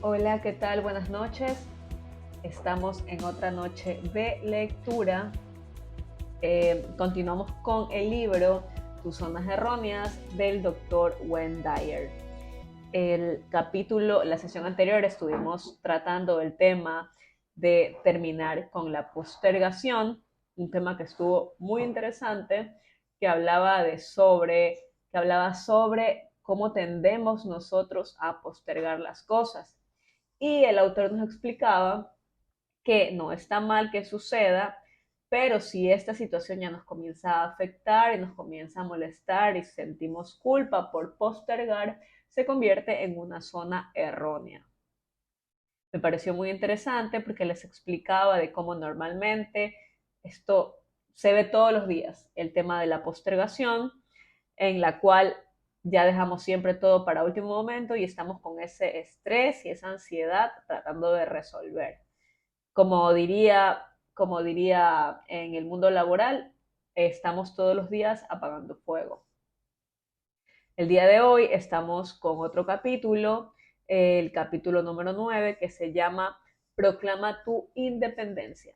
Hola, ¿qué tal? Buenas noches. Estamos en otra noche de lectura. Continuamos con el libro Tus zonas erróneas del doctor Wayne Dyer. La sesión anterior estuvimos tratando el tema de terminar con la postergación, un tema que estuvo muy interesante, que hablaba sobre cómo tendemos nosotros a postergar las cosas. Y el autor nos explicaba que no está mal que suceda, pero si esta situación ya nos comienza a afectar y nos comienza a molestar y sentimos culpa por postergar, se convierte en una zona errónea. Me pareció muy interesante porque les explicaba de cómo normalmente esto se ve todos los días, el tema de la postergación, en la cual ya dejamos siempre todo para último momento y estamos con ese estrés y esa ansiedad tratando de resolver. Como diría en el mundo laboral, estamos todos los días apagando fuego. El día de hoy estamos con otro capítulo, el capítulo número 9, que se llama Proclama tu independencia.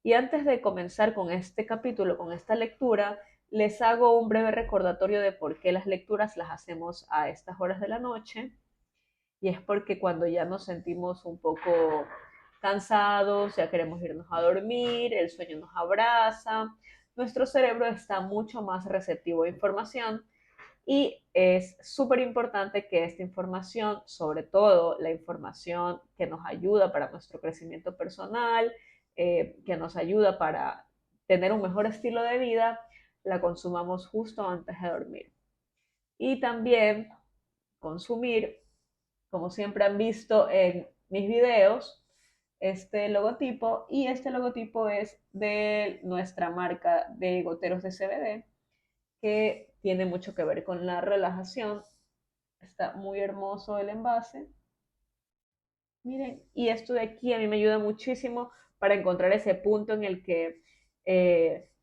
Y antes de comenzar con este capítulo, con esta lectura, les hago un breve recordatorio de por qué las lecturas las hacemos a estas horas de la noche. Y es porque cuando ya nos sentimos un poco cansados, ya queremos irnos a dormir, el sueño nos abraza, nuestro cerebro está mucho más receptivo a información y es súper importante que esta información, sobre todo la información que nos ayuda para nuestro crecimiento personal, que nos ayuda para tener un mejor estilo de vida, la consumamos justo antes de dormir. Y también consumir, como siempre han visto en mis videos, este logotipo, y este logotipo es de nuestra marca de goteros de CBD, que tiene mucho que ver con la relajación. Está muy hermoso el envase. Miren, y esto de aquí a mí me ayuda muchísimo para encontrar ese punto en el que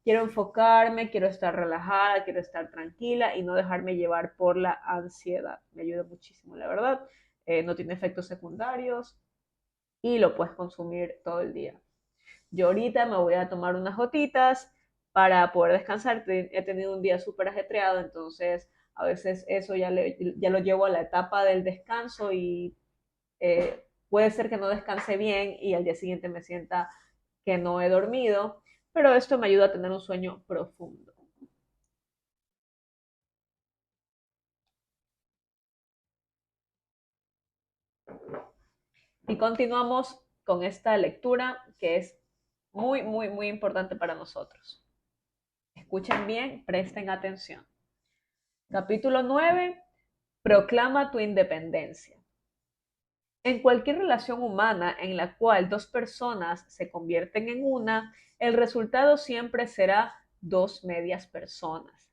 quiero enfocarme, quiero estar relajada, quiero estar tranquila y no dejarme llevar por la ansiedad. Me ayuda muchísimo, la verdad. No tiene efectos secundarios y lo puedes consumir todo el día. Yo ahorita me voy a tomar unas gotitas para poder descansar. He tenido un día súper ajetreado, entonces a veces eso ya lo llevo a la etapa del descanso y puede ser que no descanse bien y al día siguiente me sienta que no he dormido, pero esto me ayuda a tener un sueño profundo. Y continuamos con esta lectura que es muy, muy, muy importante para nosotros. Escuchen bien, presten atención. Capítulo 9. Proclama tu independencia. En cualquier relación humana en la cual dos personas se convierten en una, el resultado siempre será dos medias personas.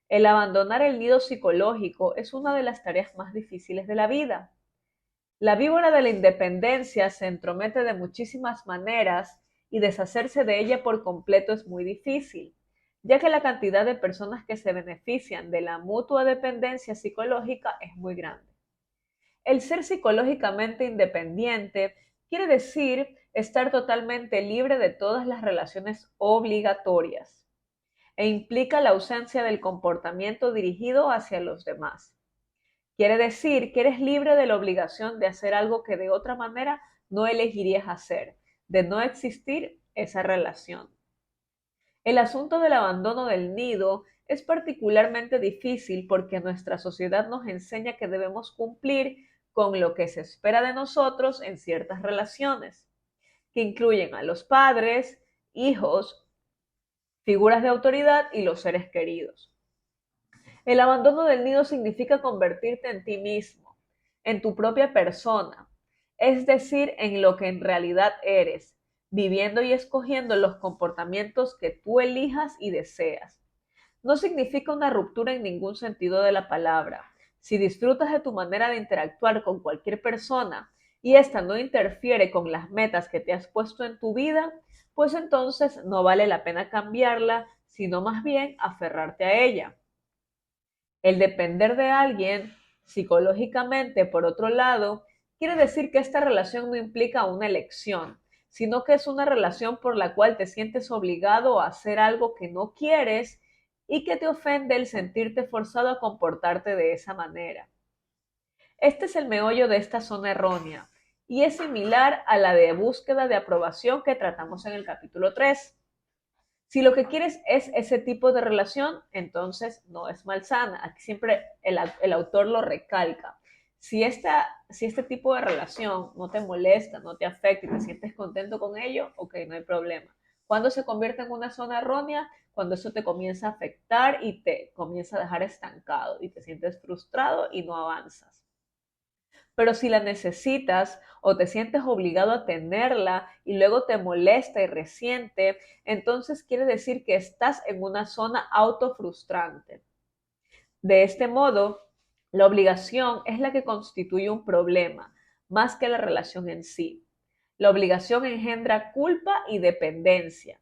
El abandonar el nido psicológico es una de las tareas más difíciles de la vida. La víbora de la independencia se entromete de muchísimas maneras y deshacerse de ella por completo es muy difícil, ya que la cantidad de personas que se benefician de la mutua dependencia psicológica es muy grande. El ser psicológicamente independiente quiere decir estar totalmente libre de todas las relaciones obligatorias e implica la ausencia del comportamiento dirigido hacia los demás. Quiere decir que eres libre de la obligación de hacer algo que de otra manera no elegirías hacer, de no existir esa relación. El asunto del abandono del nido es particularmente difícil porque nuestra sociedad nos enseña que debemos cumplir con lo que se espera de nosotros en ciertas relaciones, que incluyen a los padres, hijos, figuras de autoridad y los seres queridos. El abandono del nido significa convertirte en ti mismo, en tu propia persona, es decir, en lo que en realidad eres, viviendo y escogiendo los comportamientos que tú elijas y deseas. No significa una ruptura en ningún sentido de la palabra. Si disfrutas de tu manera de interactuar con cualquier persona y ésta no interfiere con las metas que te has puesto en tu vida, pues entonces no vale la pena cambiarla, sino más bien aferrarte a ella. El depender de alguien psicológicamente, por otro lado, quiere decir que esta relación no implica una elección, sino que es una relación por la cual te sientes obligado a hacer algo que no quieres y que te ofende el sentirte forzado a comportarte de esa manera. Este es el meollo de esta zona errónea y es similar a la de búsqueda de aprobación que tratamos en el capítulo 3. Si lo que quieres es ese tipo de relación, entonces no es malsana. Aquí siempre el autor lo recalca. Si este tipo de relación no te molesta, no te afecta y te sientes contento con ello, ok, no hay problema. Cuando se convierte en una zona errónea, cuando eso te comienza a afectar y te comienza a dejar estancado y te sientes frustrado y no avanzas. Pero si la necesitas o te sientes obligado a tenerla y luego te molesta y resiente, entonces quiere decir que estás en una zona autofrustrante. De este modo, la obligación es la que constituye un problema, más que la relación en sí. La obligación engendra culpa y dependencia,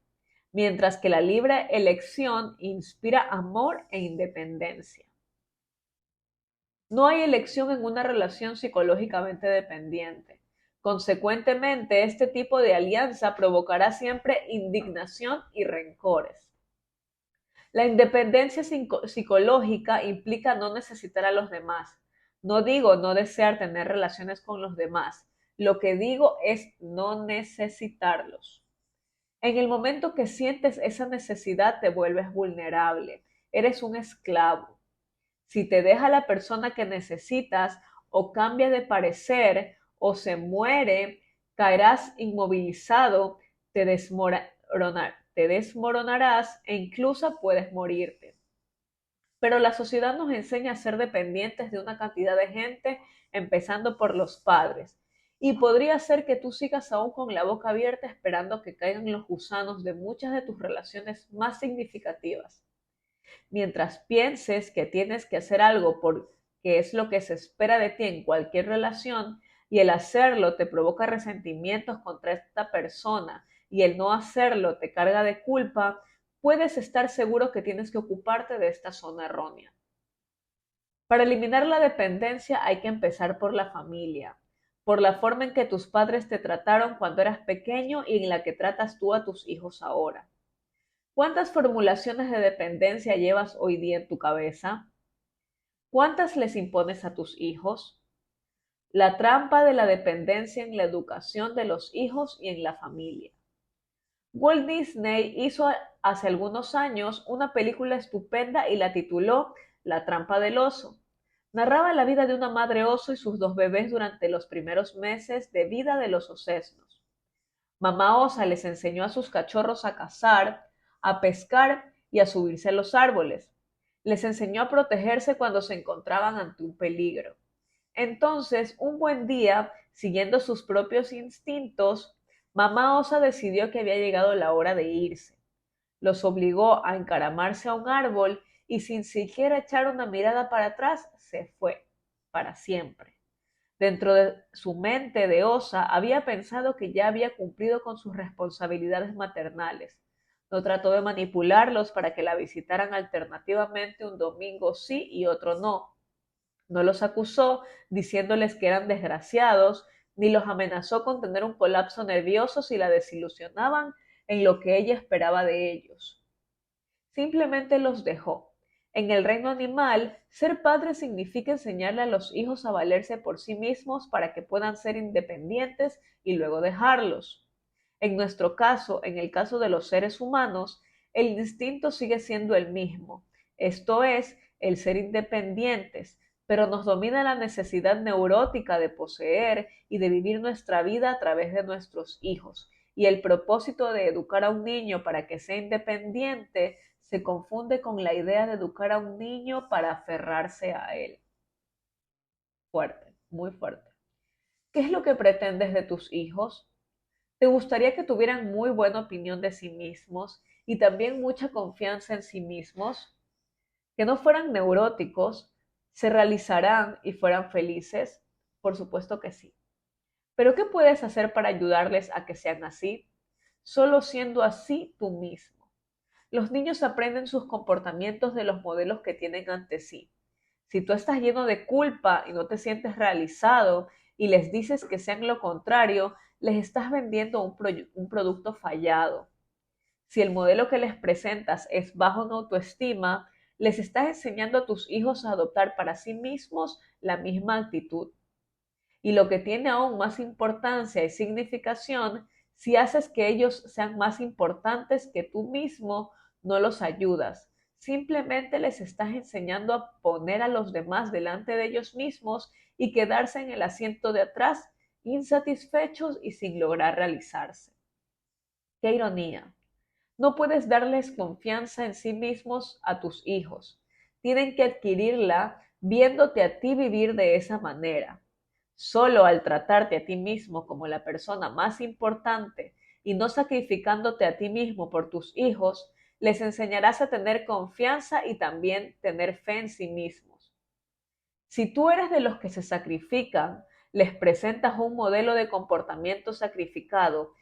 mientras que la libre elección inspira amor e independencia. No hay elección en una relación psicológicamente dependiente. Consecuentemente, este tipo de alianza provocará siempre indignación y rencores. La independencia psicológica implica no necesitar a los demás. No digo no desear tener relaciones con los demás. Lo que digo es no necesitarlos. En el momento que sientes esa necesidad te vuelves vulnerable. Eres un esclavo. Si te deja la persona que necesitas o cambia de parecer o se muere, caerás inmovilizado, te desmoronarás e incluso puedes morirte. Pero la sociedad nos enseña a ser dependientes de una cantidad de gente, empezando por los padres. Y podría ser que tú sigas aún con la boca abierta esperando que caigan los gusanos de muchas de tus relaciones más significativas. Mientras pienses que tienes que hacer algo porque es lo que se espera de ti en cualquier relación y el hacerlo te provoca resentimientos contra esta persona y el no hacerlo te carga de culpa, puedes estar seguro que tienes que ocuparte de esta zona errónea. Para eliminar la dependencia hay que empezar por la familia, por la forma en que tus padres te trataron cuando eras pequeño y en la que tratas tú a tus hijos ahora. ¿Cuántas formulaciones de dependencia llevas hoy día en tu cabeza? ¿Cuántas les impones a tus hijos? La trampa de la dependencia en la educación de los hijos y en la familia. Walt Disney hizo hace algunos años una película estupenda y la tituló La trampa del oso. Narraba la vida de una madre oso y sus dos bebés durante los primeros meses de vida de los osesnos. Mamá osa les enseñó a sus cachorros a cazar, a pescar y a subirse a los árboles. Les enseñó a protegerse cuando se encontraban ante un peligro. Entonces, un buen día, siguiendo sus propios instintos, mamá osa decidió que había llegado la hora de irse. Los obligó a encaramarse a un árbol y sin siquiera echar una mirada para atrás, se fue, para siempre. Dentro de su mente de osa había pensado que ya había cumplido con sus responsabilidades maternales. No trató de manipularlos para que la visitaran alternativamente un domingo sí y otro no. No los acusó diciéndoles que eran desgraciados, ni los amenazó con tener un colapso nervioso si la desilusionaban en lo que ella esperaba de ellos. Simplemente los dejó. En el reino animal, ser padre significa enseñarle a los hijos a valerse por sí mismos para que puedan ser independientes y luego dejarlos. En nuestro caso, en el caso de los seres humanos, el instinto sigue siendo el mismo, esto es, el ser independientes, pero nos domina la necesidad neurótica de poseer y de vivir nuestra vida a través de nuestros hijos, y el propósito de educar a un niño para que sea independiente se confunde con la idea de educar a un niño para aferrarse a él. Fuerte, muy fuerte. ¿Qué es lo que pretendes de tus hijos? ¿Te gustaría que tuvieran muy buena opinión de sí mismos y también mucha confianza en sí mismos? ¿Que no fueran neuróticos? ¿Se realizarán y fueran felices? Por supuesto que sí. ¿Pero qué puedes hacer para ayudarles a que sean así? Solo siendo así tú mismo. Los niños aprenden sus comportamientos de los modelos que tienen ante sí. Si tú estás lleno de culpa y no te sientes realizado, y les dices que sean lo contrario, les estás vendiendo un producto fallado. Si el modelo que les presentas es bajo en autoestima, les estás enseñando a tus hijos a adoptar para sí mismos la misma actitud. Y lo que tiene aún más importancia y significación, si haces que ellos sean más importantes que tú mismo, no los ayudas. Simplemente les estás enseñando a poner a los demás delante de ellos mismos y quedarse en el asiento de atrás, insatisfechos y sin lograr realizarse. ¡Qué ironía! No puedes darles confianza en sí mismos a tus hijos. Tienen que adquirirla viéndote a ti vivir de esa manera. Solo al tratarte a ti mismo como la persona más importante y no sacrificándote a ti mismo por tus hijos, les enseñarás a tener confianza y también tener fe en sí mismos. Si tú eres de los que se sacrifican, les presentas un modelo de comportamiento sacrificado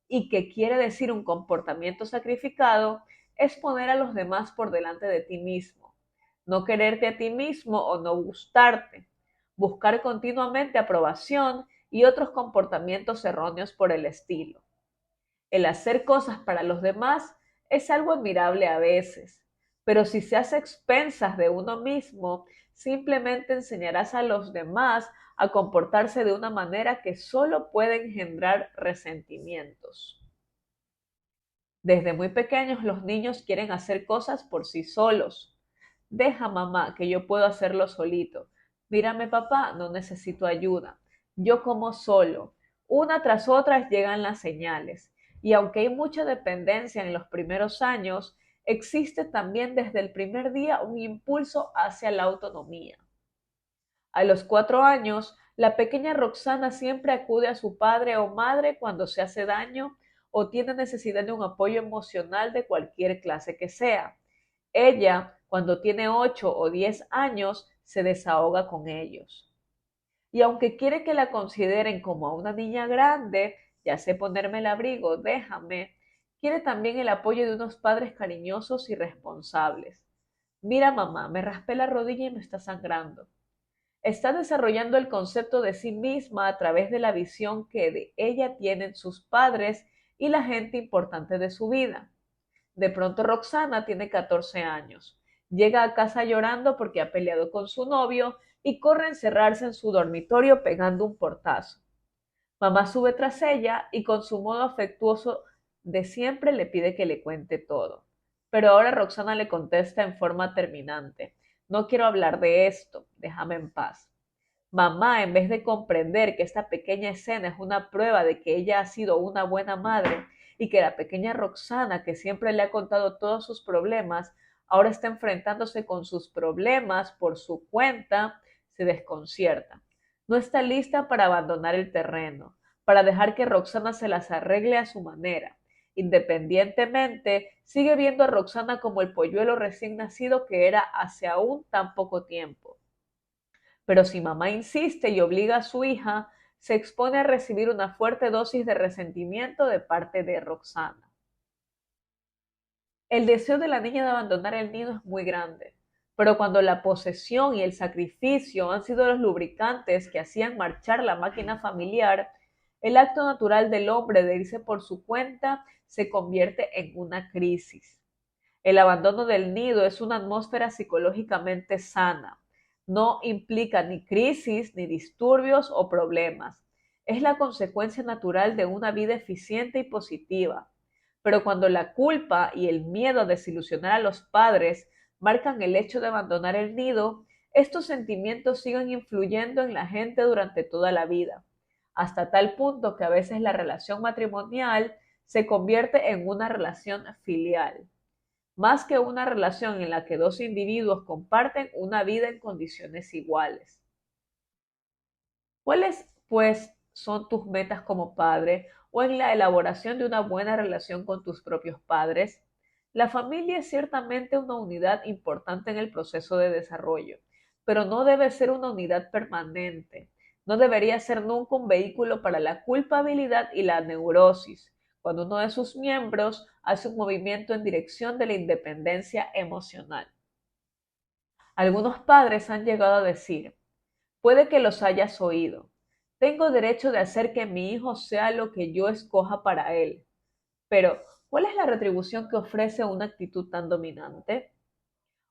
y que quiere decir un comportamiento sacrificado, es poner a los demás por delante de ti mismo, no quererte a ti mismo o no gustarte, buscar continuamente aprobación y otros comportamientos erróneos por el estilo. El hacer cosas para los demás es algo admirable a veces, pero si se hace a expensas de uno mismo, simplemente enseñarás a los demás a comportarse de una manera que solo puede engendrar resentimientos. Desde muy pequeños los niños quieren hacer cosas por sí solos. Deja, mamá, que yo puedo hacerlo solito. Mírame, papá, no necesito ayuda. Yo como solo. Una tras otra llegan las señales. Y aunque hay mucha dependencia en los primeros años, existe también desde el primer día un impulso hacia la autonomía. A los 4 años, la pequeña Roxana siempre acude a su padre o madre cuando se hace daño o tiene necesidad de un apoyo emocional de cualquier clase que sea. Ella, cuando tiene 8 o 10 años, se desahoga con ellos. Y aunque quiere que la consideren como a una niña grande, ya sé ponerme el abrigo, déjame, quiere también el apoyo de unos padres cariñosos y responsables. Mira, mamá, me raspé la rodilla y me está sangrando. Está desarrollando el concepto de sí misma a través de la visión que de ella tienen sus padres y la gente importante de su vida. De pronto Roxana tiene 14 años. Llega a casa llorando porque ha peleado con su novio y corre a encerrarse en su dormitorio pegando un portazo. Mamá sube tras ella y con su modo afectuoso de siempre le pide que le cuente todo. Pero ahora Roxana le contesta en forma terminante. No quiero hablar de esto, déjame en paz. Mamá, en vez de comprender que esta pequeña escena es una prueba de que ella ha sido una buena madre y que la pequeña Roxana, que siempre le ha contado todos sus problemas, ahora está enfrentándose con sus problemas por su cuenta, se desconcierta. No está lista para abandonar el terreno, para dejar que Roxana se las arregle a su manera. Independientemente, sigue viendo a Roxana como el polluelo recién nacido que era hace aún tan poco tiempo. Pero si mamá insiste y obliga a su hija, se expone a recibir una fuerte dosis de resentimiento de parte de Roxana. El deseo de la niña de abandonar el nido es muy grande, pero cuando la posesión y el sacrificio han sido los lubricantes que hacían marchar la máquina familiar, el acto natural del hombre de irse por su cuenta se convierte en una crisis. El abandono del nido es una atmósfera psicológicamente sana. No implica ni crisis, ni disturbios o problemas. Es la consecuencia natural de una vida eficiente y positiva. Pero cuando la culpa y el miedo a desilusionar a los padres marcan el hecho de abandonar el nido, estos sentimientos siguen influyendo en la gente durante toda la vida, hasta tal punto que a veces la relación matrimonial se convierte en una relación filial, más que una relación en la que dos individuos comparten una vida en condiciones iguales. ¿Cuáles, pues, son tus metas como padre o en la elaboración de una buena relación con tus propios padres? La familia es ciertamente una unidad importante en el proceso de desarrollo, pero no debe ser una unidad permanente. No debería ser nunca un vehículo para la culpabilidad y la neurosis, cuando uno de sus miembros hace un movimiento en dirección de la independencia emocional. Algunos padres han llegado a decir, puede que los hayas oído. Tengo derecho de hacer que mi hijo sea lo que yo escoja para él. Pero, ¿cuál es la retribución que ofrece una actitud tan dominante?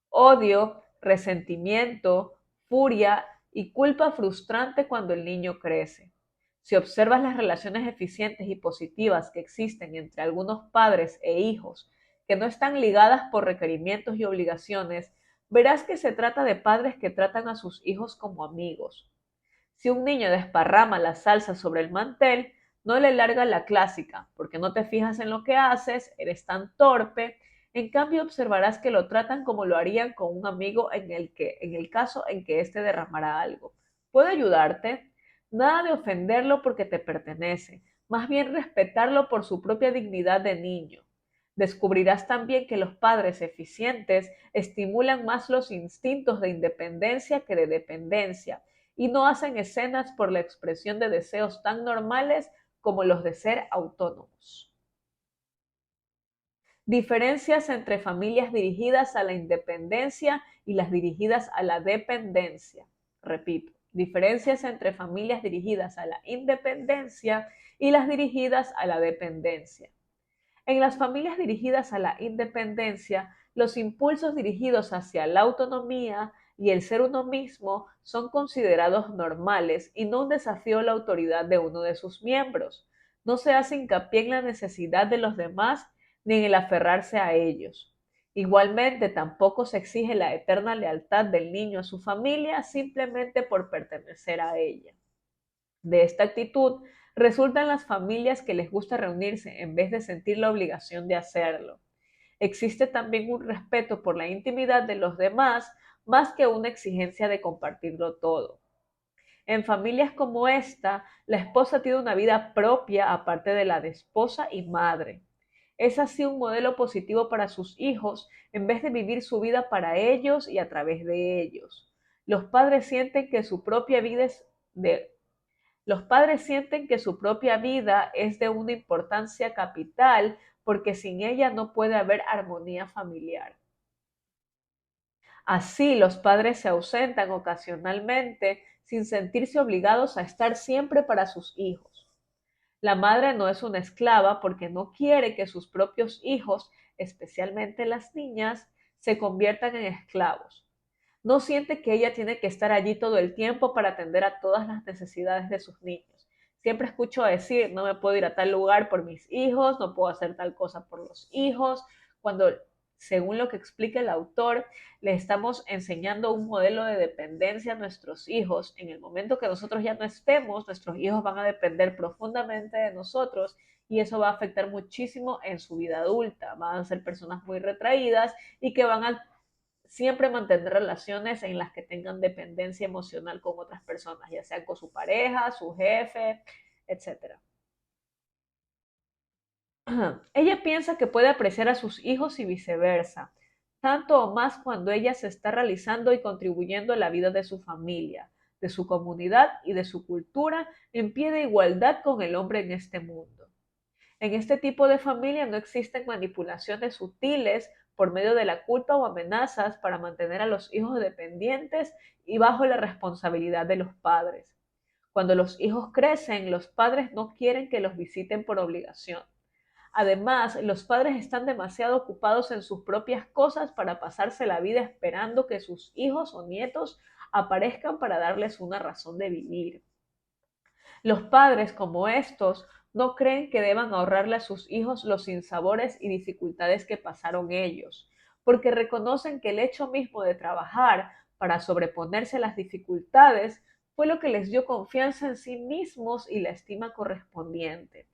Odio, resentimiento, furia y culpa frustrante cuando el niño crece. Si observas las relaciones eficientes y positivas que existen entre algunos padres e hijos, que no están ligadas por requerimientos y obligaciones, verás que se trata de padres que tratan a sus hijos como amigos. Si un niño desparrama la salsa sobre el mantel, no le larga la clásica, porque no te fijas en lo que haces, eres tan torpe. En cambio, observarás que lo tratan como lo harían con un amigo en el caso en que éste derramara algo. ¿Puedo ayudarte? Nada de ofenderlo porque te pertenece, más bien respetarlo por su propia dignidad de niño. Descubrirás también que los padres eficientes estimulan más los instintos de independencia que de dependencia y no hacen escenas por la expresión de deseos tan normales como los de ser autónomos. Diferencias entre familias dirigidas a la independencia y las dirigidas a la dependencia. Repito, diferencias entre familias dirigidas a la independencia y las dirigidas a la dependencia. En las familias dirigidas a la independencia, los impulsos dirigidos hacia la autonomía y el ser uno mismo son considerados normales y no un desafío a la autoridad de uno de sus miembros. No se hace hincapié en la necesidad de los demás ni en el aferrarse a ellos. Igualmente, tampoco se exige la eterna lealtad del niño a su familia simplemente por pertenecer a ella. De esta actitud resultan las familias que les gusta reunirse en vez de sentir la obligación de hacerlo. Existe también un respeto por la intimidad de los demás más que una exigencia de compartirlo todo. En familias como esta, la esposa tiene una vida propia aparte de la de esposa y madre. Es así un modelo positivo para sus hijos en vez de vivir su vida para ellos y a través de ellos. Los padres sienten que su propia vida es de los padres sienten que su propia vida es de una importancia capital porque sin ella no puede haber armonía familiar. Así, los padres se ausentan ocasionalmente sin sentirse obligados a estar siempre para sus hijos. La madre no es una esclava porque no quiere que sus propios hijos, especialmente las niñas, se conviertan en esclavos. No siente que ella tiene que estar allí todo el tiempo para atender a todas las necesidades de sus niños. Siempre escucho decir, no me puedo ir a tal lugar por mis hijos, no puedo hacer tal cosa por los hijos, cuando, según lo que explica el autor, le estamos enseñando un modelo de dependencia a nuestros hijos. En el momento que nosotros ya no estemos, nuestros hijos van a depender profundamente de nosotros y eso va a afectar muchísimo en su vida adulta. Van a ser personas muy retraídas y que van a siempre mantener relaciones en las que tengan dependencia emocional con otras personas, ya sea con su pareja, su jefe, etcétera. Ella piensa que puede apreciar a sus hijos y viceversa, tanto o más cuando ella se está realizando y contribuyendo a la vida de su familia, de su comunidad y de su cultura en pie de igualdad con el hombre en este mundo. En este tipo de familia no existen manipulaciones sutiles por medio de la culpa o amenazas para mantener a los hijos dependientes y bajo la responsabilidad de los padres. Cuando los hijos crecen, los padres no quieren que los visiten por obligación. Además, los padres están demasiado ocupados en sus propias cosas para pasarse la vida esperando que sus hijos o nietos aparezcan para darles una razón de vivir. Los padres como estos no creen que deban ahorrarle a sus hijos los sinsabores y dificultades que pasaron ellos, porque reconocen que el hecho mismo de trabajar para sobreponerse a las dificultades fue lo que les dio confianza en sí mismos y la estima correspondiente.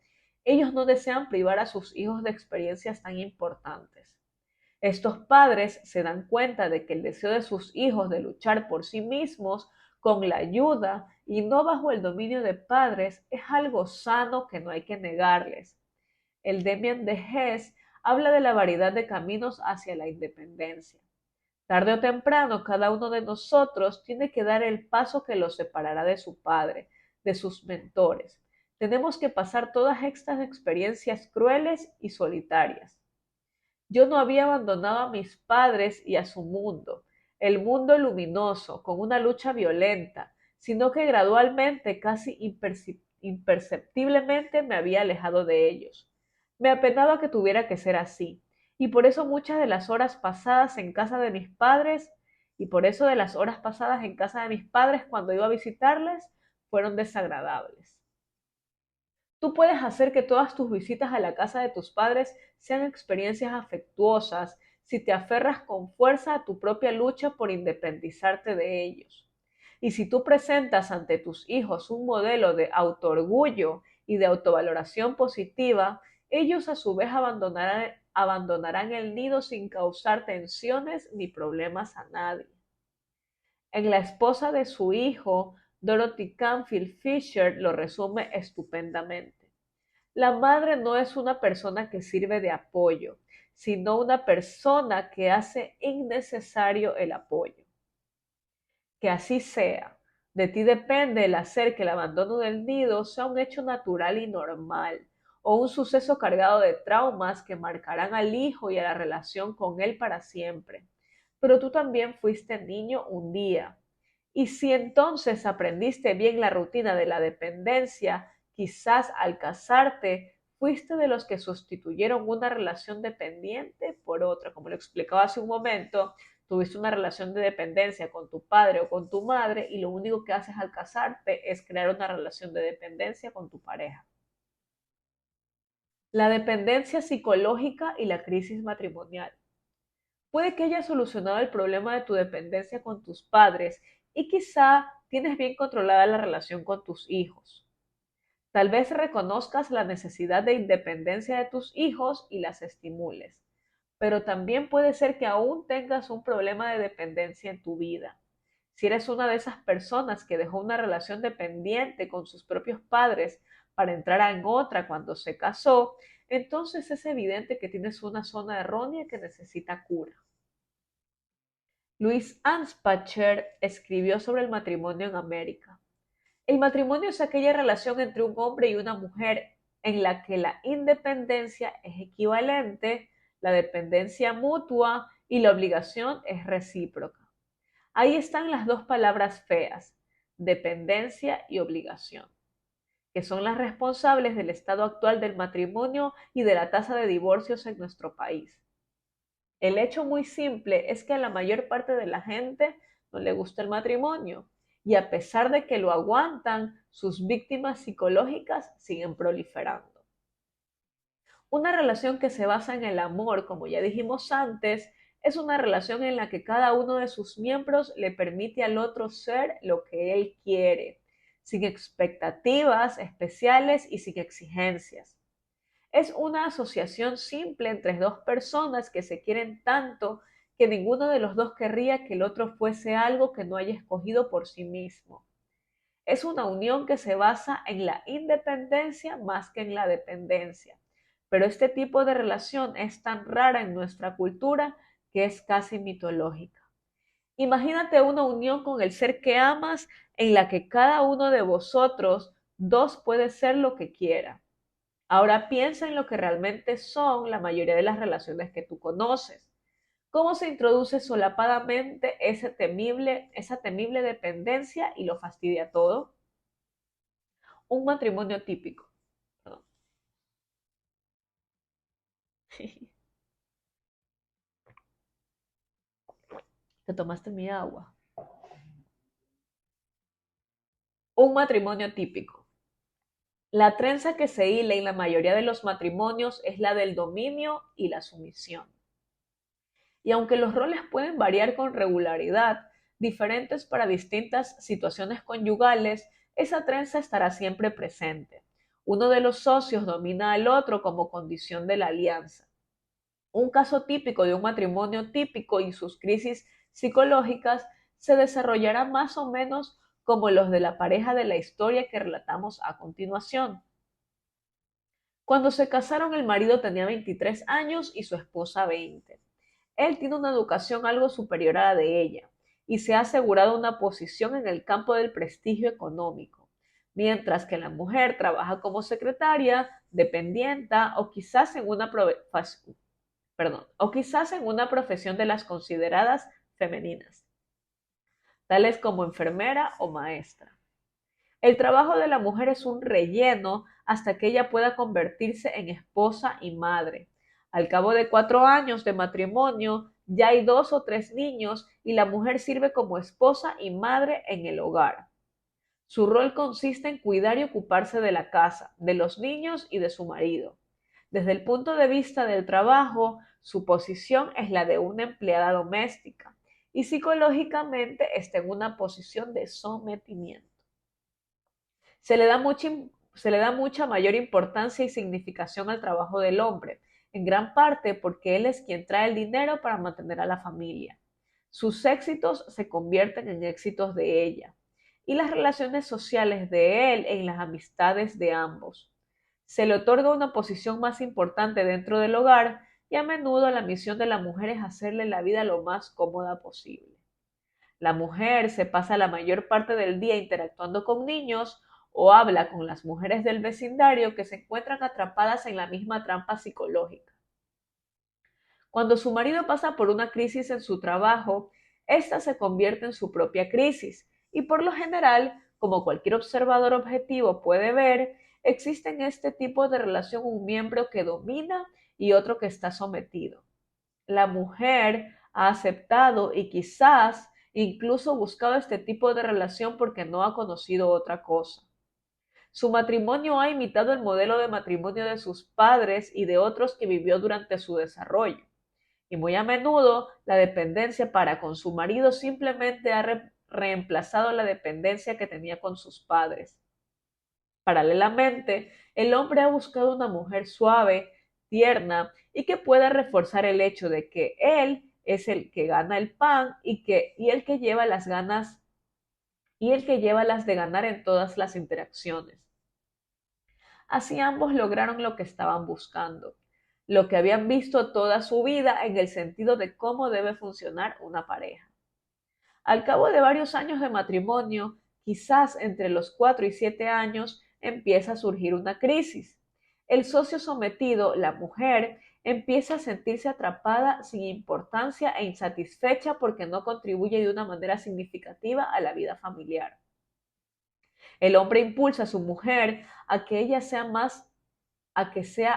Ellos no desean privar a sus hijos de experiencias tan importantes. Estos padres se dan cuenta de que el deseo de sus hijos de luchar por sí mismos con la ayuda y no bajo el dominio de padres es algo sano que no hay que negarles. El Demian de Hess habla de la variedad de caminos hacia la independencia. Tarde o temprano, cada uno de nosotros tiene que dar el paso que lo separará de su padre, de sus mentores. Tenemos que pasar todas estas experiencias crueles y solitarias. Yo no había abandonado a mis padres y a su mundo, el mundo luminoso, con una lucha violenta, sino que gradualmente, casi imperceptiblemente, me había alejado de ellos. Me apenaba que tuviera que ser así, y por eso muchas de las horas pasadas en casa de mis padres, y por eso de las horas pasadas en casa de mis padres cuando iba a visitarles, fueron desagradables. Tú puedes hacer que todas tus visitas a la casa de tus padres sean experiencias afectuosas si te aferras con fuerza a tu propia lucha por independizarte de ellos. Y si tú presentas ante tus hijos un modelo de autoorgullo y de autovaloración positiva, ellos a su vez abandonarán el nido sin causar tensiones ni problemas a nadie. En La esposa de su hijo, Dorothy Canfield Fisher lo resume estupendamente. La madre no es una persona que sirve de apoyo, sino una persona que hace innecesario el apoyo. Que así sea. De ti depende el hacer que el abandono del nido sea un hecho natural y normal, o un suceso cargado de traumas que marcarán al hijo y a la relación con él para siempre. Pero tú también fuiste niño un día. Y si entonces aprendiste bien la rutina de la dependencia, quizás al casarte fuiste de los que sustituyeron una relación dependiente por otra. Como lo explicaba hace un momento, tuviste una relación de dependencia con tu padre o con tu madre y lo único que haces al casarte es crear una relación de dependencia con tu pareja. La dependencia psicológica y la crisis matrimonial. Puede que hayas solucionado el problema de tu dependencia con tus padres y quizá tienes bien controlada la relación con tus hijos. Tal vez reconozcas la necesidad de independencia de tus hijos y las estimules, pero también puede ser que aún tengas un problema de dependencia en tu vida. Si eres una de esas personas que dejó una relación dependiente con sus propios padres para entrar en otra cuando se casó, entonces es evidente que tienes una zona errónea que necesita cura. Louis Anspacher escribió sobre el matrimonio en América. El matrimonio es aquella relación entre un hombre y una mujer en la que la independencia es equivalente, la dependencia mutua y la obligación es recíproca. Ahí están las dos palabras feas, dependencia y obligación, que son las responsables del estado actual del matrimonio y de la tasa de divorcios en nuestro país. El hecho muy simple es que a la mayor parte de la gente no le gusta el matrimonio y a pesar de que lo aguantan, sus víctimas psicológicas siguen proliferando. Una relación que se basa en el amor, como ya dijimos antes, es una relación en la que cada uno de sus miembros le permite al otro ser lo que él quiere, sin expectativas especiales y sin exigencias. Es una asociación simple entre dos personas que se quieren tanto que ninguno de los dos querría que el otro fuese algo que no haya escogido por sí mismo. Es una unión que se basa en la independencia más que en la dependencia. Pero este tipo de relación es tan rara en nuestra cultura que es casi mitológica. Imagínate una unión con el ser que amas en la que cada uno de vosotros dos puede ser lo que quiera. Ahora piensa en lo que realmente son la mayoría de las relaciones que tú conoces. ¿Cómo se introduce solapadamente esa temible dependencia y lo fastidia todo? Un matrimonio típico. Perdón. Te tomaste mi agua. Un matrimonio típico. La trenza que se hila en la mayoría de los matrimonios es la del dominio y la sumisión. Y aunque los roles pueden variar con regularidad, diferentes para distintas situaciones conyugales, esa trenza estará siempre presente. Uno de los socios domina al otro como condición de la alianza. Un caso típico de un matrimonio típico y sus crisis psicológicas se desarrollará más o menos como los de la pareja de la historia que relatamos a continuación. Cuando se casaron, el marido tenía 23 años y su esposa 20. Él tiene una educación algo superior a la de ella y se ha asegurado una posición en el campo del prestigio económico, mientras que la mujer trabaja como secretaria, dependienta o quizás en una profesión de las consideradas femeninas. tales como enfermera o maestra. El trabajo de la mujer es un relleno hasta que ella pueda convertirse en esposa y madre. Al cabo de 4 años de matrimonio, ya hay 2 o 3 niños y la mujer sirve como esposa y madre en el hogar. Su rol consiste en cuidar y ocuparse de la casa, de los niños y de su marido. Desde el punto de vista del trabajo, su posición es la de una empleada doméstica y psicológicamente está en una posición de sometimiento. Se le da mucha mayor importancia y significación al trabajo del hombre, en gran parte porque él es quien trae el dinero para mantener a la familia. Sus éxitos se convierten en éxitos de ella y las relaciones sociales de él en las amistades de ambos. Se le otorga una posición más importante dentro del hogar y a menudo la misión de la mujer es hacerle la vida lo más cómoda posible. La mujer se pasa la mayor parte del día interactuando con niños o habla con las mujeres del vecindario que se encuentran atrapadas en la misma trampa psicológica. Cuando su marido pasa por una crisis en su trabajo, ésta se convierte en su propia crisis y por lo general, como cualquier observador objetivo puede ver, existe en este tipo de relación un miembro que domina y otro que está sometido. La mujer ha aceptado y quizás incluso buscado este tipo de relación porque no ha conocido otra cosa. Su matrimonio ha imitado el modelo de matrimonio de sus padres y de otros que vivió durante su desarrollo. Y muy a menudo la dependencia para con su marido simplemente ha reemplazado la dependencia que tenía con sus padres. Paralelamente, el hombre ha buscado una mujer suave, tierna y que pueda reforzar el hecho de que él es el que gana el pan y el que lleva las ganas y el que lleva las de ganar en todas las interacciones. Así ambos lograron lo que estaban buscando, lo que habían visto toda su vida en el sentido de cómo debe funcionar una pareja. Al cabo de varios años de matrimonio, quizás entre los 4 y 7 años, empieza a surgir una crisis. El socio sometido, la mujer, empieza a sentirse atrapada sin importancia e insatisfecha porque no contribuye de una manera significativa a la vida familiar. El hombre impulsa a su mujer a que sea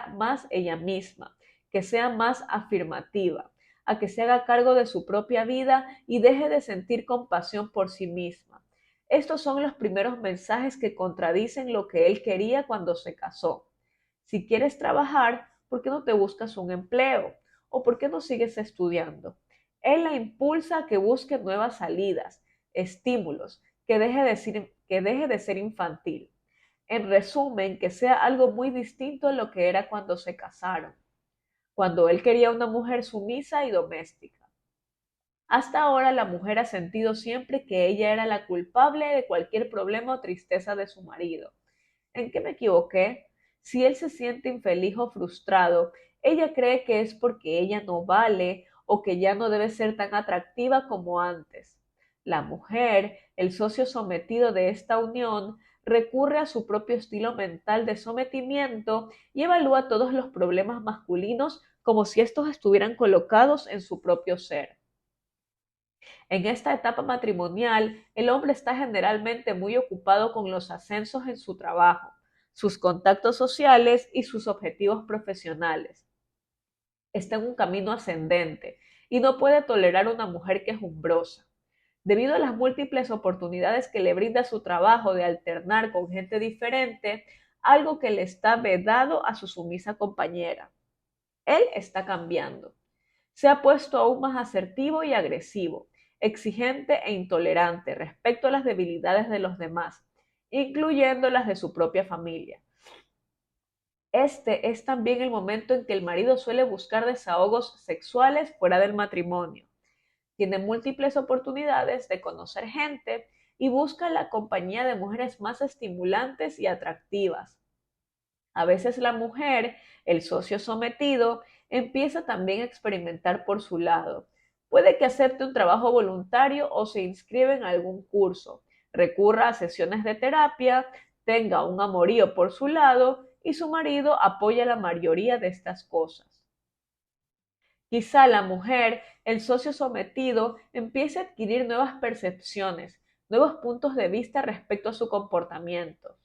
más ella misma, que sea más afirmativa, a que se haga cargo de su propia vida y deje de sentir compasión por sí misma. Estos son los primeros mensajes que contradicen lo que él quería cuando se casó. Si quieres trabajar, ¿por qué no te buscas un empleo? ¿O por qué no sigues estudiando? Él la impulsa a que busque nuevas salidas, estímulos, que deje de ser infantil. En resumen, que sea algo muy distinto a lo que era cuando se casaron, cuando él quería una mujer sumisa y doméstica. Hasta ahora la mujer ha sentido siempre que ella era la culpable de cualquier problema o tristeza de su marido. ¿En qué me equivoqué? Si él se siente infeliz o frustrado, ella cree que es porque ella no vale o que ya no debe ser tan atractiva como antes. La mujer, el socio sometido de esta unión, recurre a su propio estilo mental de sometimiento y evalúa todos los problemas masculinos como si estos estuvieran colocados en su propio ser. En esta etapa matrimonial, el hombre está generalmente muy ocupado con los ascensos en su trabajo, sus contactos sociales y sus objetivos profesionales. Está en un camino ascendente y no puede tolerar una mujer quejumbrosa. Debido a las múltiples oportunidades que le brinda su trabajo de alternar con gente diferente, algo que le está vedado a su sumisa compañera. Él está cambiando. Se ha puesto aún más asertivo y agresivo, exigente e intolerante respecto a las debilidades de los demás, incluyendo las de su propia familia. Este es también el momento en que el marido suele buscar desahogos sexuales fuera del matrimonio. Tiene múltiples oportunidades de conocer gente y busca la compañía de mujeres más estimulantes y atractivas. A veces la mujer, el socio sometido, empieza también a experimentar por su lado. Puede que acepte un trabajo voluntario o se inscriba en algún curso, recurra a sesiones de terapia, tenga un amorío por su lado y su marido apoya la mayoría de estas cosas. Quizá la mujer, el socio sometido, empiece a adquirir nuevas percepciones, nuevos puntos de vista respecto a su comportamiento.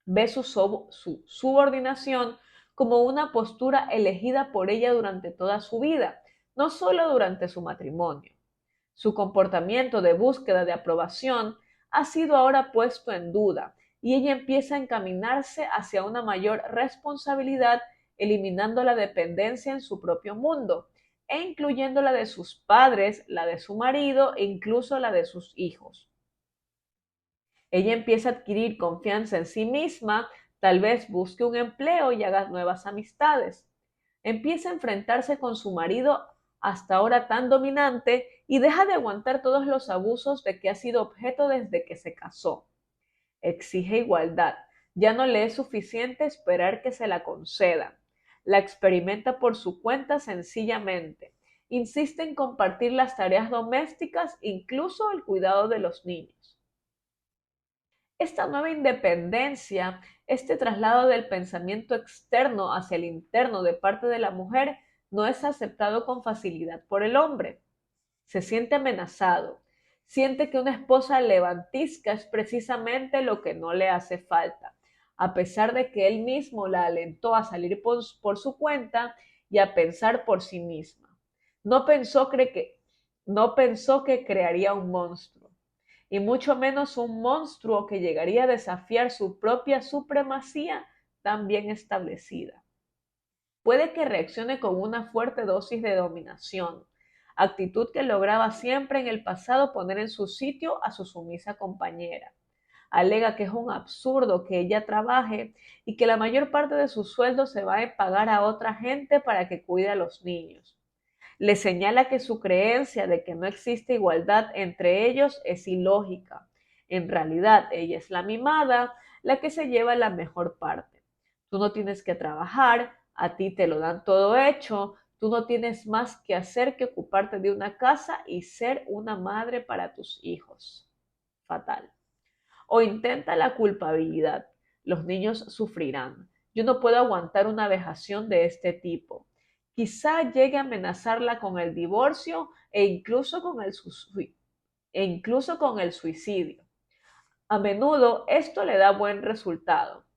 Ve su subordinación como una postura elegida por ella durante toda su vida, no solo durante su matrimonio. Su comportamiento de búsqueda de aprobación ha sido ahora puesto en duda y ella empieza a encaminarse hacia una mayor responsabilidad, eliminando la dependencia en su propio mundo e incluyendo la de sus padres, la de su marido e incluso la de sus hijos. Ella empieza a adquirir confianza en sí misma, tal vez busque un empleo y haga nuevas amistades. Empieza a enfrentarse con su marido hasta ahora tan dominante y deja de aguantar todos los abusos de que ha sido objeto desde que se casó. Exige igualdad. Ya no le es suficiente esperar que se la concedan. La experimenta por su cuenta sencillamente. Insiste en compartir las tareas domésticas, incluso el cuidado de los niños. Esta nueva independencia, este traslado del pensamiento externo hacia el interno de parte de la mujer, no es aceptado con facilidad por el hombre. Se siente amenazado, siente que una esposa levantisca es precisamente lo que no le hace falta, a pesar de que él mismo la alentó a salir por su cuenta y a pensar por sí misma. No pensó, no pensó que crearía un monstruo y mucho menos un monstruo que llegaría a desafiar su propia supremacía tan bien establecida. Puede que reaccione con una fuerte dosis de dominación, actitud que lograba siempre en el pasado poner en su sitio a su sumisa compañera. Alega que es un absurdo que ella trabaje y que la mayor parte de su sueldo se va a pagar a otra gente para que cuide a los niños. Le señala que su creencia de que no existe igualdad entre ellos es ilógica. En realidad, ella es la mimada, la que se lleva la mejor parte. Tú no tienes que trabajar, a ti te lo dan todo hecho, tú no tienes más que hacer que ocuparte de una casa y ser una madre para tus hijos. Fatal. O intenta la culpabilidad. Los niños sufrirán. Yo no puedo aguantar una vejación de este tipo. Quizá llegue a amenazarla con el divorcio e incluso con el suicidio. A menudo esto le da buen resultado.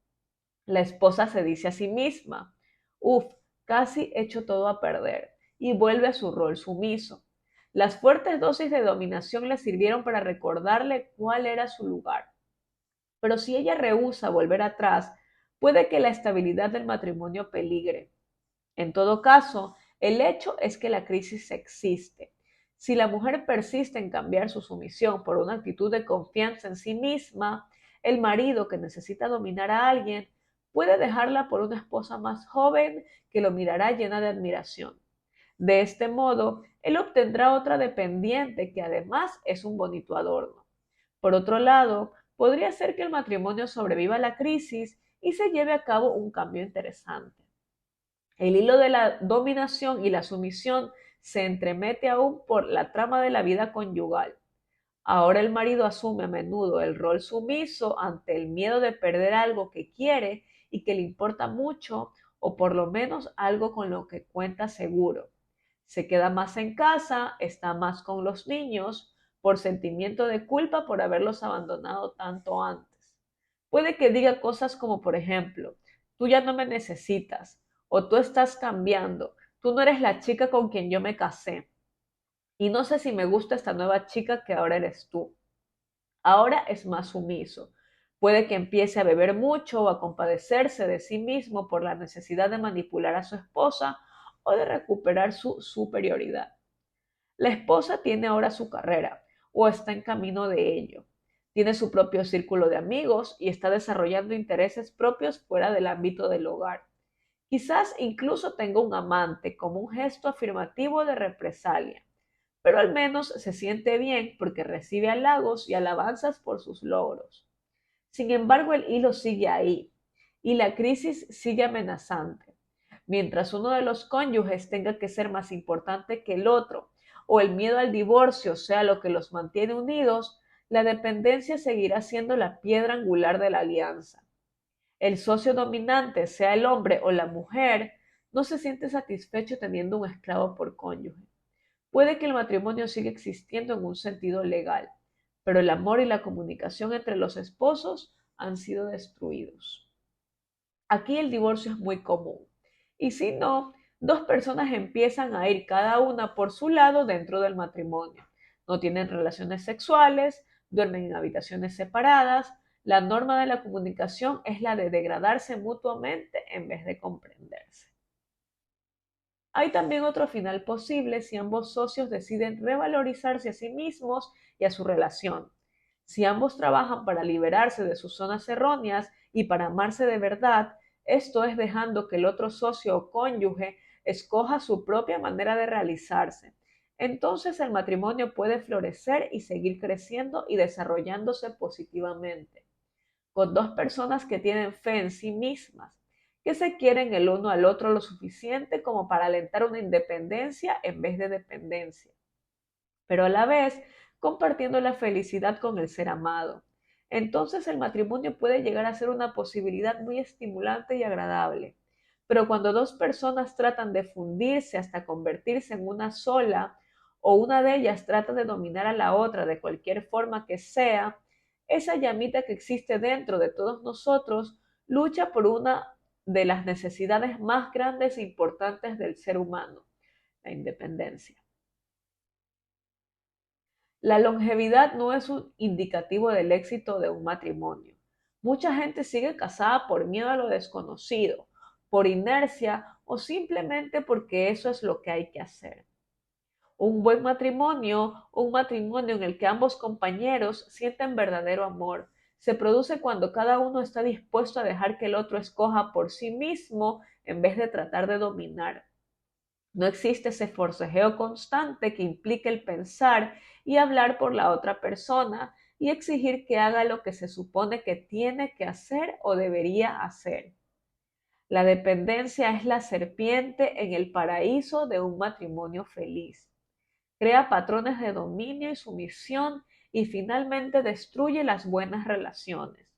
La esposa se dice a sí misma, uf, casi echo todo a perder, y vuelve a su rol sumiso. Las fuertes dosis de dominación le sirvieron para recordarle cuál era su lugar. Pero si ella rehúsa volver atrás, puede que la estabilidad del matrimonio peligre. En todo caso, el hecho es que la crisis existe. Si la mujer persiste en cambiar su sumisión por una actitud de confianza en sí misma, el marido que necesita dominar a alguien puede dejarla por una esposa más joven que lo mirará llena de admiración. De este modo, él obtendrá otra dependiente que además es un bonito adorno. Por otro lado, podría ser que el matrimonio sobreviva a la crisis y se lleve a cabo un cambio interesante. El hilo de la dominación y la sumisión se entremete aún por la trama de la vida conyugal. Ahora el marido asume a menudo el rol sumiso ante el miedo de perder algo que quiere y que le importa mucho, o por lo menos algo con lo que cuenta seguro. Se queda más en casa, está más con los niños, por sentimiento de culpa por haberlos abandonado tanto antes. Puede que diga cosas como, por ejemplo, tú ya no me necesitas, o tú estás cambiando, tú no eres la chica con quien yo me casé, y no sé si me gusta esta nueva chica que ahora eres tú. Ahora es más sumiso. Puede que empiece a beber mucho o a compadecerse de sí mismo por la necesidad de manipular a su esposa o de recuperar su superioridad. La esposa tiene ahora su carrera o está en camino de ello. Tiene su propio círculo de amigos y está desarrollando intereses propios fuera del ámbito del hogar. Quizás incluso tenga un amante como un gesto afirmativo de represalia, pero al menos se siente bien porque recibe halagos y alabanzas por sus logros. Sin embargo, el hilo sigue ahí y la crisis sigue amenazante. Mientras uno de los cónyuges tenga que ser más importante que el otro o el miedo al divorcio sea lo que los mantiene unidos, la dependencia seguirá siendo la piedra angular de la alianza. El socio dominante, sea el hombre o la mujer, no se siente satisfecho teniendo un esclavo por cónyuge. Puede que el matrimonio siga existiendo en un sentido legal, pero el amor y la comunicación entre los esposos han sido destruidos. Aquí el divorcio es muy común. Y si no, dos personas empiezan a ir cada una por su lado dentro del matrimonio. No tienen relaciones sexuales, duermen en habitaciones separadas. La norma de la comunicación es la de degradarse mutuamente en vez de comprenderse. Hay también otro final posible si ambos socios deciden revalorizarse a sí mismos y a su relación. Si ambos trabajan para liberarse de sus zonas erróneas y para amarse de verdad, esto es dejando que el otro socio o cónyuge escoja su propia manera de realizarse. Entonces el matrimonio puede florecer y seguir creciendo y desarrollándose positivamente, con dos personas que tienen fe en sí mismas, que se quieren el uno al otro lo suficiente como para alentar una independencia en vez de dependencia, pero a la vez compartiendo la felicidad con el ser amado. Entonces el matrimonio puede llegar a ser una posibilidad muy estimulante y agradable. Pero cuando dos personas tratan de fundirse hasta convertirse en una sola, o una de ellas trata de dominar a la otra de cualquier forma que sea, esa llamita que existe dentro de todos nosotros lucha por una de las necesidades más grandes e importantes del ser humano, la independencia. La longevidad no es un indicativo del éxito de un matrimonio. Mucha gente sigue casada por miedo a lo desconocido, por inercia o simplemente porque eso es lo que hay que hacer. Un matrimonio en el que ambos compañeros sienten verdadero amor, se produce cuando cada uno está dispuesto a dejar que el otro escoja por sí mismo en vez de tratar de dominar. No existe ese forcejeo constante que implique el pensar y hablar por la otra persona y exigir que haga lo que se supone que tiene que hacer o debería hacer. La dependencia es la serpiente en el paraíso de un matrimonio feliz. Crea patrones de dominio y sumisión y finalmente destruye las buenas relaciones.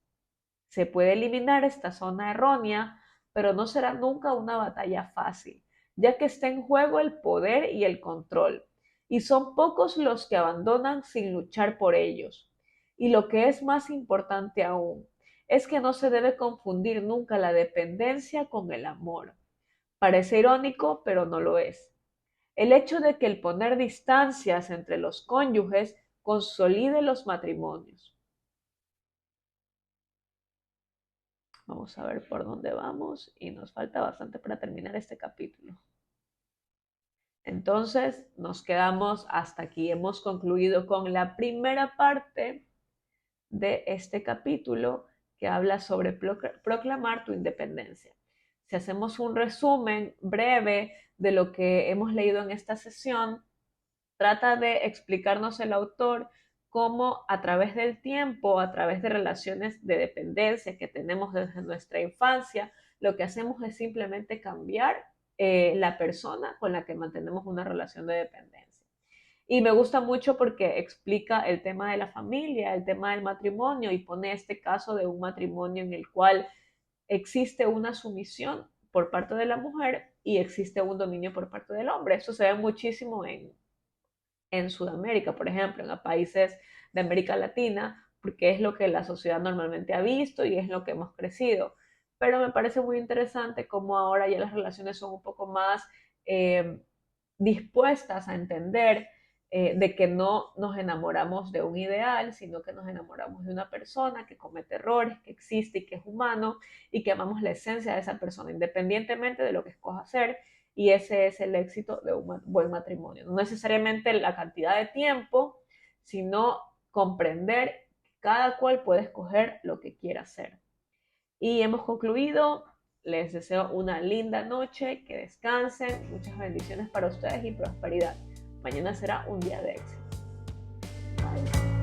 Se puede eliminar esta zona errónea, pero no será nunca una batalla fácil, ya que está en juego el poder y el control, y son pocos los que abandonan sin luchar por ellos. Y lo que es más importante aún, es que no se debe confundir nunca la dependencia con el amor. Parece irónico, pero no lo es. El hecho de que el poner distancias entre los cónyuges consolide los matrimonios. Vamos a ver por dónde vamos y nos falta bastante para terminar este capítulo. Entonces, nos quedamos hasta aquí. Hemos concluido con la primera parte de este capítulo que habla sobre proclamar tu independencia. Si hacemos un resumen breve de lo que hemos leído en esta sesión, trata de explicarnos el autor cómo a través del tiempo, a través de relaciones de dependencia que tenemos desde nuestra infancia, lo que hacemos es simplemente cambiar la persona con la que mantenemos una relación de dependencia. Y me gusta mucho porque explica el tema de la familia, el tema del matrimonio y pone este caso de un matrimonio en el cual existe una sumisión por parte de la mujer y existe un dominio por parte del hombre. Eso se ve muchísimo en Sudamérica, por ejemplo, en los países de América Latina, porque es lo que la sociedad normalmente ha visto y es lo que hemos crecido. Pero me parece muy interesante cómo ahora ya las relaciones son un poco más dispuestas a entender de que no nos enamoramos de un ideal, sino que nos enamoramos de una persona que comete errores, que existe y que es humano y que amamos la esencia de esa persona, independientemente de lo que escoja hacer. Y ese es el éxito de un buen matrimonio. No necesariamente la cantidad de tiempo, sino comprender que cada cual puede escoger lo que quiera hacer. Y hemos concluido. Les deseo una linda noche, que descansen, muchas bendiciones para ustedes y prosperidad. Mañana será un día de éxito. Bye.